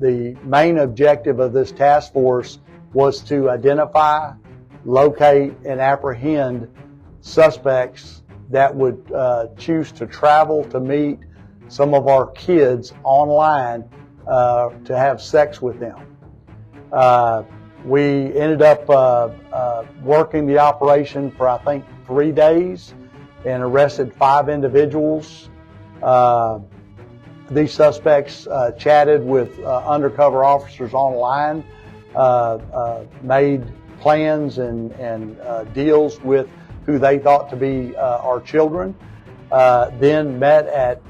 The main objective of this task force was to identify, locate, and apprehend suspects that would choose to travel to meet some of our kids online to have sex with them. We ended up working the operation for, I think, 3 days and arrested 5 individuals. These suspects chatted with undercover officers online, made plans and deals with who they thought to be our children, then met at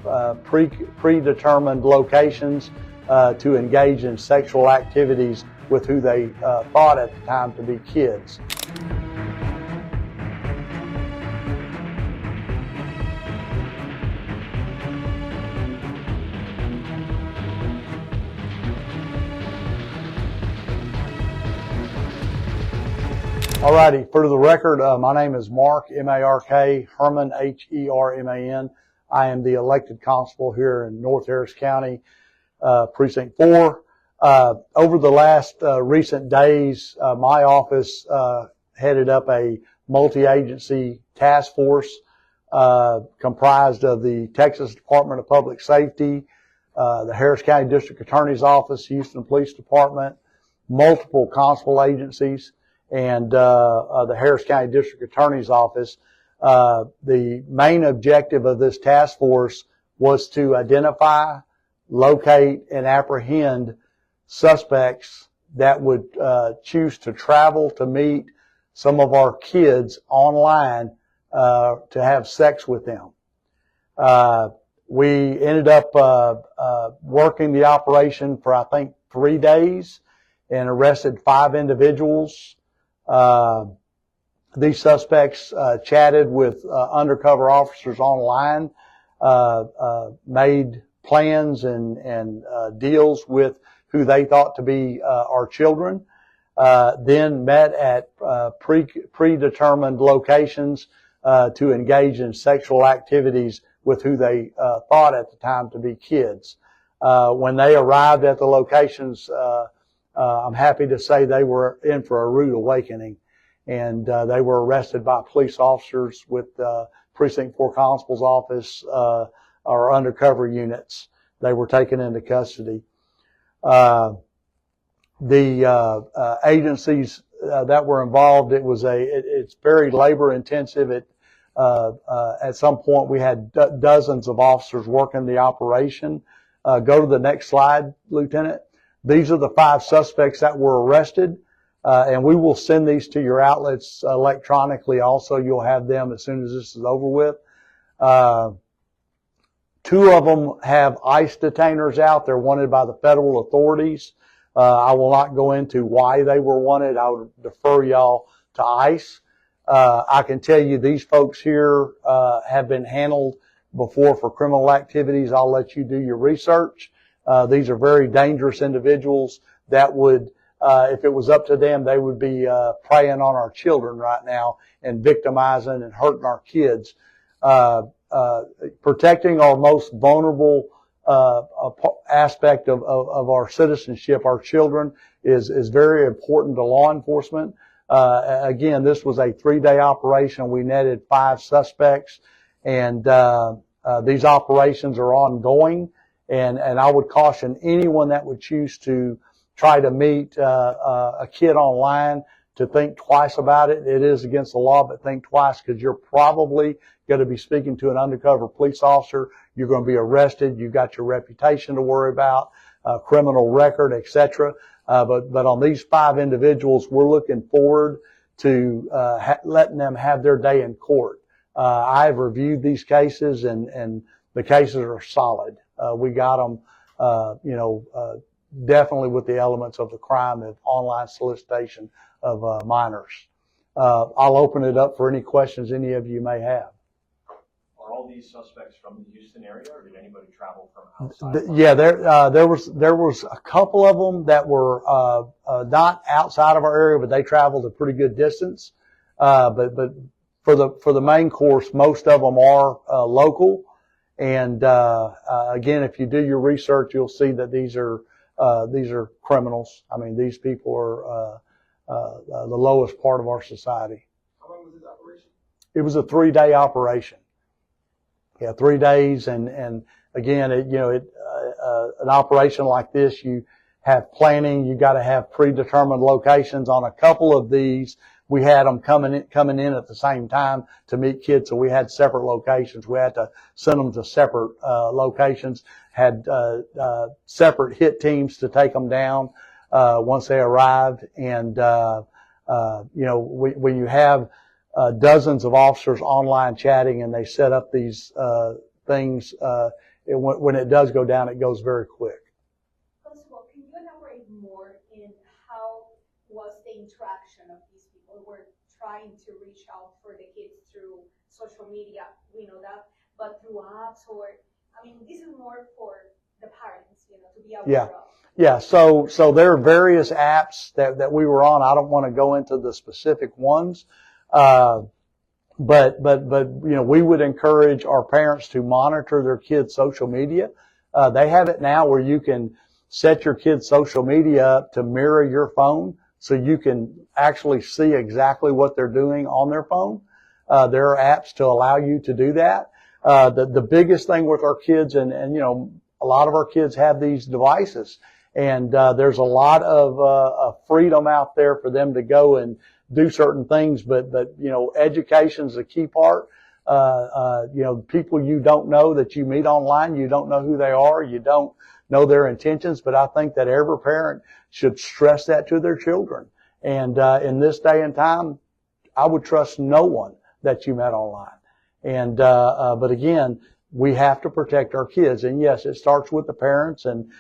predetermined locations to engage in sexual activities with who they thought at the time to be kids. Alrighty, for the record, my name is Mark, M-A-R-K, Herman, H-E-R-M-A-N. I am the elected constable here in North Harris County, Precinct 4. Over the last recent days, my office headed up a multi-agency task force comprised of the Texas Department of Public Safety, the Harris County District Attorney's Office, Houston Police Department, multiple constable agencies, and the Harris County District Attorney's Office. The main objective of this task force was to identify, locate, and apprehend suspects that would choose to travel to meet some of our kids online to have sex with them. We ended up working the operation for, I think, 3 days and arrested 5 individuals. These suspects chatted with undercover officers online, made plans and deals with who they thought to be our children, then met at predetermined locations to engage in sexual activities with who they thought at the time to be kids. When they arrived at the locations, I'm happy to say they were in for a rude awakening, and they were arrested by police officers with Precinct 4 Constable's office, our undercover units. They were taken into custody. The agencies that were involved, it's very labor intensive. At some point we had dozens of officers working the operation. Go to the next slide, Lieutenant. These are the 5 suspects that were arrested, and we will send these to your outlets electronically. Also, you'll have them as soon as this is over with. 2 of them have ICE detainers out. They're wanted by the federal authorities. I will not go into why they were wanted. I would defer y'all to ICE. I can tell you these folks here have been handled before for criminal activities. I'll let you do your research. These are very dangerous individuals that would, if it was up to them, they would be preying on our children right now and victimizing and hurting our kids. Protecting our most vulnerable aspect of our citizenship, our children, is very important to law enforcement. Again, this was a 3-day operation. We netted 5 suspects, and these operations are ongoing. And I would caution anyone that would choose to try to meet a kid online to think twice about it. It is against the law, but think twice, because you're probably going to be speaking to an undercover police officer. You're going to be arrested. You've got your reputation to worry about, criminal record, etc. But on these 5 individuals, we're looking forward to letting them have their day in court. I've reviewed these cases, and the cases are solid. We got them, definitely with the elements of the crime of online solicitation of minors. I'll open it up for any questions any of you may have. Are all these suspects from the Houston area, or did anybody travel from outside? Yeah, there was a couple of them that were not outside of our area, but they traveled a pretty good distance. But for the main course, most of them are local. And again, if you do your research, you'll see that these are these are criminals. I mean, these people are the lowest part of our society. How long was this operation? It was a 3-day operation. Yeah, 3 days, and again, an operation like this, you have planning. You got to have predetermined locations. On a couple of these, we had them coming in at the same time to meet kids, so we had separate locations. We had to send them to separate locations. Had separate hit teams to take them down once they arrived, and when you have dozens of officers online chatting and they set up these things, when it does go down, it goes very quick. Constable, can you elaborate more in how was the interaction of these people who were trying to reach out for the kids through social media? We know that, but through apps, or, I mean, this is more for the parents, to be aware of. Yeah, so there are various apps that we were on. I don't want to go into the specific ones. But we would encourage our parents to monitor their kids' social media. They have it now where you can set your kids' social media up to mirror your phone, so you can actually see exactly what they're doing on their phone. There are apps to allow you to do that. The biggest thing with our kids, and a lot of our kids have these devices, and there's a lot of freedom out there for them to go and do certain things, but education's a key part. People you don't know that you meet online, you don't know who they are, you don't know their intentions, but I think that every parent should stress that to their children. And in this day and time, I would trust no one that you met online. And but again, we have to protect our kids. And yes, it starts with the parents and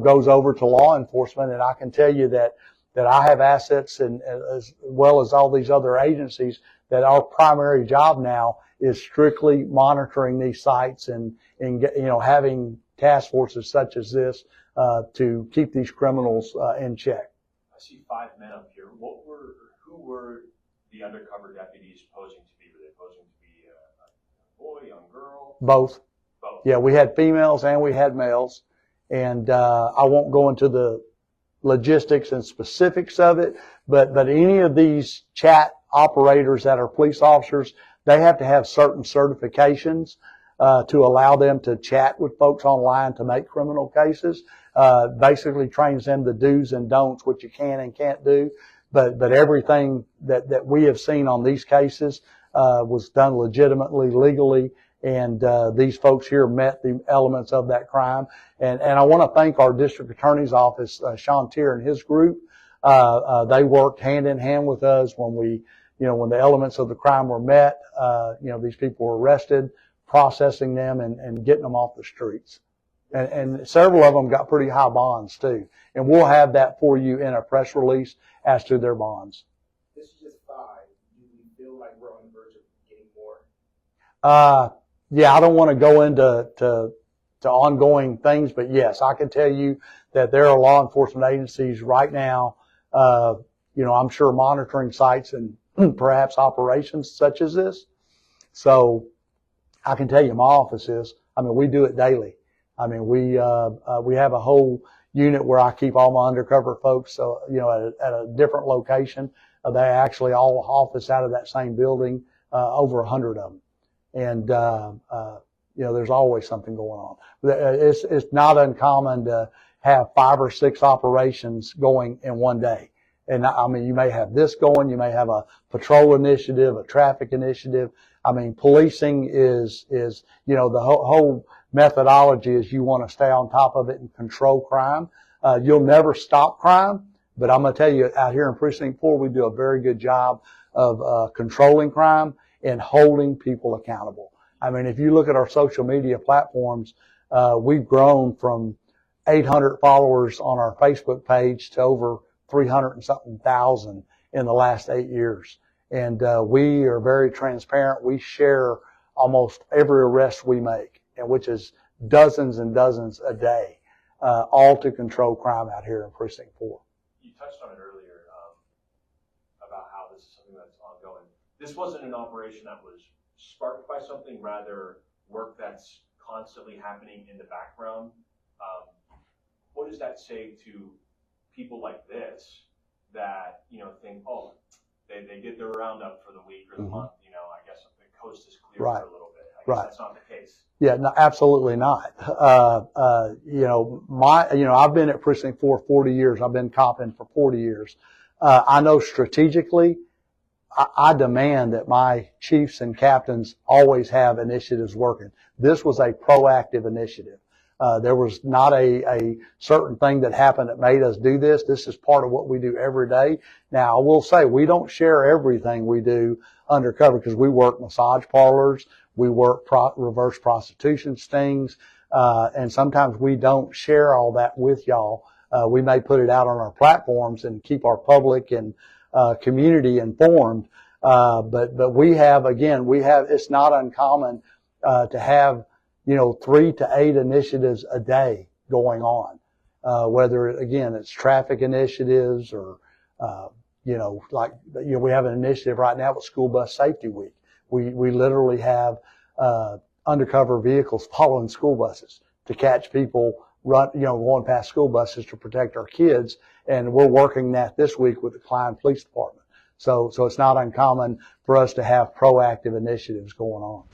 goes over to law enforcement. And I can tell you that I have assets, and as well as all these other agencies, that our primary job now is strictly monitoring these sites and having task forces such as this to keep these criminals in check. I see 5 men up here. Who were the undercover deputies posing to be? Were they posing to be a boy, young girl? Both. Both. Yeah, we had females and we had males, and I won't go into the logistics and specifics of it, but any of these chat operators that are police officers, they have to have certain certifications to allow them to chat with folks online to make criminal cases. Basically trains them the do's and don'ts, what you can and can't do. But everything that we have seen on these cases was done legitimately, legally. And these folks here met the elements of that crime. And I want to thank our district attorney's office, Sean Tier and his group. They worked hand in hand with us when when the elements of the crime were met. These people were arrested, processing them and getting them off the streets. And several of them got pretty high bonds too. And we'll have that for you in a press release as to their bonds. This is just 5. Do you feel like we're on the verge of getting more? Yeah, I don't want to go into to ongoing things, but yes, I can tell you that there are law enforcement agencies right now, I'm sure monitoring sites and perhaps operations such as this. So I can tell you my office is, we do it daily. We have a whole unit where I keep all my undercover folks, so, at a different location. They actually all office out of that same building, over 100 of them. And, there's always something going on. It's not uncommon to have 5 or 6 operations going in one day. And you may have this going, you may have a patrol initiative, a traffic initiative. Policing is, the whole methodology is you want to stay on top of it and control crime. You'll never stop crime, but I'm going to tell you, out here in Precinct 4, we do a very good job of controlling crime and holding people accountable. If you look at our social media platforms, we've grown from 800 followers on our Facebook page to over 300 and something thousand in the last 8 years. And we are very transparent. We share almost every arrest we make, and which is dozens and dozens a day, all to control crime out here in Precinct 4. You touched on it earlier about how this is something that's ongoing. This wasn't an operation that was sparked by something, rather work that's constantly happening in the background. what does that say to people like this that, you know, think, oh, they did their roundup for the week or the month, you know, I guess the coast is clear Right. for a little bit. I guess Right. that's not the case. Yeah, no, absolutely not. You know, I've been at Precinct 4 40 years. I've been copping for 40 years. I know strategically, I demand that my chiefs and captains always have initiatives working. This was a proactive initiative. There was not a certain thing that happened that made us do this. This is part of what we do every day. Now, I will say we don't share everything we do undercover because we work massage parlors, we work reverse prostitution stings, and sometimes we don't share all that with y'all. We may put it out on our platforms and keep our public and community informed. But we have, it's not uncommon to have, you know, 3 to 8 initiatives a day going on. Whether, again, it's traffic initiatives or, you know, like, you know, we have an initiative right now with School Bus Safety Week. We literally have undercover vehicles following school buses to catch people going past school buses to protect our kids. And we're working that this week with the Klein Police Department. So it's not uncommon for us to have proactive initiatives going on.